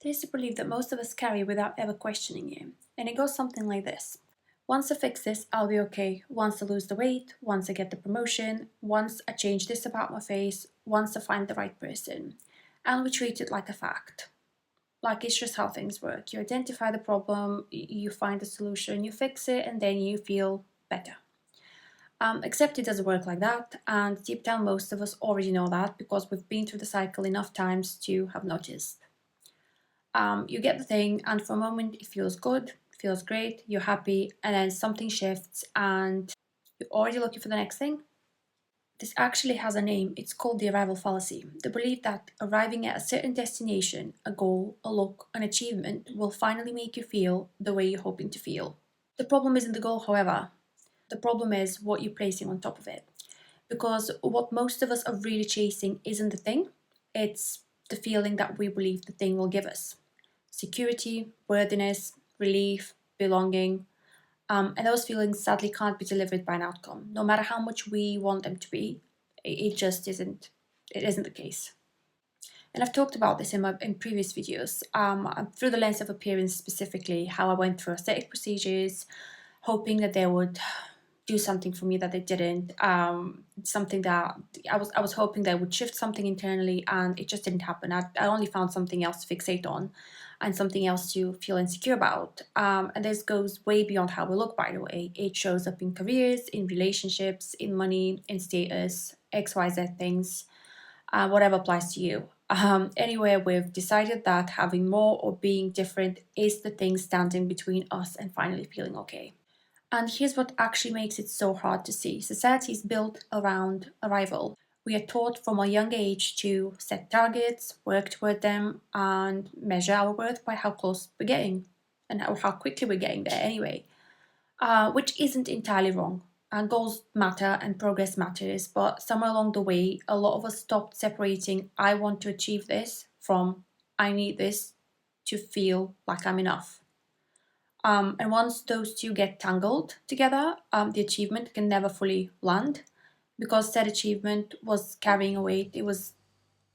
There's a belief that most of us carry without ever questioning it, and it goes something like this. Once I fix this, I'll be okay. Once I lose the weight, once I get the promotion, once I change this about my face, once I find the right person. And we treat it like a fact. Like it's just how things work. You identify the problem, you find the solution, you fix it, and then you feel better. Except it doesn't work like that, and deep down, most of us already know that because we've been through the cycle enough times to have noticed. You get the thing, and for a moment, it feels good, feels great, you're happy, and then something shifts, and you're already looking for the next thing. This actually has a name. It's called the arrival fallacy. The belief that arriving at a certain destination, a goal, a look, an achievement, will finally make you feel the way you're hoping to feel. The problem isn't the goal, however. The problem is what you're placing on top of it. Because what most of us are really chasing isn't the thing, it's the feeling that we believe the thing will give us. Security, worthiness, relief, belonging. And those feelings sadly can't be delivered by an outcome. No matter how much we want them to be, it just isn't. It isn't the case. And I've talked about this in previous videos, through the lens of appearance specifically, how I went through aesthetic procedures, hoping that they would do something for me that they didn't. Something that I was hoping they would shift something internally, and it just didn't happen. I only found something else to fixate on, and something else to feel insecure about. And this goes way beyond how we look, by the way. It shows up in careers, in relationships, in money, in status, XYZ things, whatever applies to you. Anywhere we've decided that having more or being different is the thing standing between us and finally feeling okay. And here's what actually makes it so hard to see. Society is built around arrival. We are taught from a young age to set targets, work toward them, and measure our worth by how close we're getting and how quickly we're getting there anyway, which isn't entirely wrong. Goals matter and progress matters, but somewhere along the way, a lot of us stopped separating I want to achieve this from I need this to feel like I'm enough. And once those two get tangled together, the achievement can never fully land because said achievement was carrying a weight it was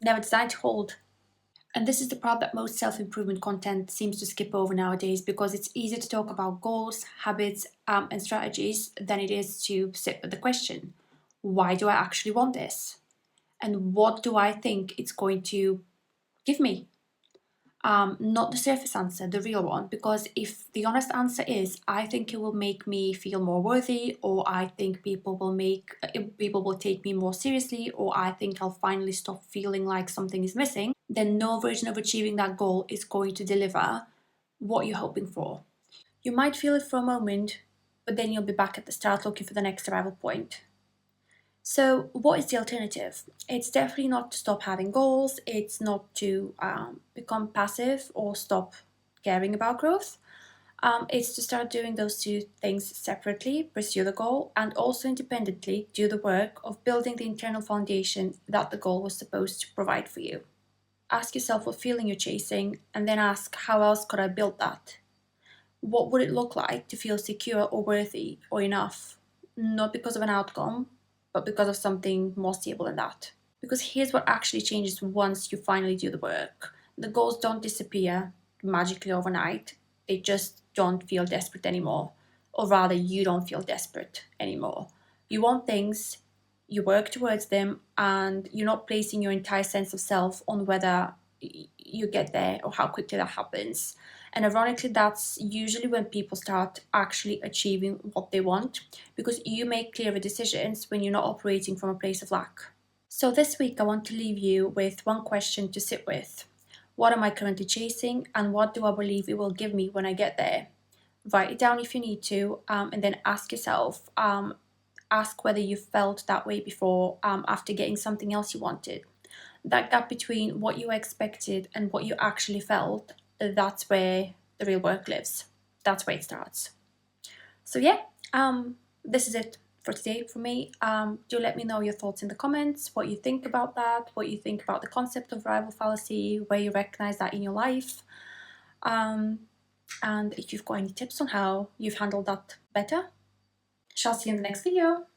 never designed to hold. And this is the part that most self improvement content seems to skip over nowadays because it's easier to talk about goals, habits, and strategies than it is to sit with the question, why do I actually want this? And what do I think it's going to give me? Not the surface answer, the real one. Because if the honest answer is, I think it will make me feel more worthy, or I think people will take me more seriously, or I think I'll finally stop feeling like something is missing, then no version of achieving that goal is going to deliver what you're hoping for. You might feel it for a moment, but then you'll be back at the start looking for the next arrival point. So, what is the alternative? It's definitely not to stop having goals, it's not to become passive or stop caring about growth. It's to start doing those two things separately, pursue the goal, and also independently do the work of building the internal foundation that the goal was supposed to provide for you. Ask yourself what feeling you're chasing, and then ask how else could I build that? What would it look like to feel secure or worthy or enough? Not because of an outcome, but because of something more stable than that. Because here's what actually changes once you finally do the work. The goals don't disappear magically overnight, they just don't feel desperate anymore. Or rather, you don't feel desperate anymore. You want things, you work towards them, and you're not placing your entire sense of self on whether you get there or how quickly that happens. And ironically, that's usually when people start actually achieving what they want because you make clearer decisions when you're not operating from a place of lack. So, this week, I want to leave you with one question to sit with. What am I currently chasing, and what do I believe it will give me when I get there? Write it down if you need to, and then ask yourself ask whether you felt that way before after getting something else you wanted. That gap between what you expected and what you actually felt, that's where the real work lives. That's where it starts. So yeah, this is it for today for me. Do let me know your thoughts in the comments, what you think about that, what you think about the concept of rival fallacy, where you recognize that in your life, and if you've got any tips on how you've handled that better. Shall see you in the next video.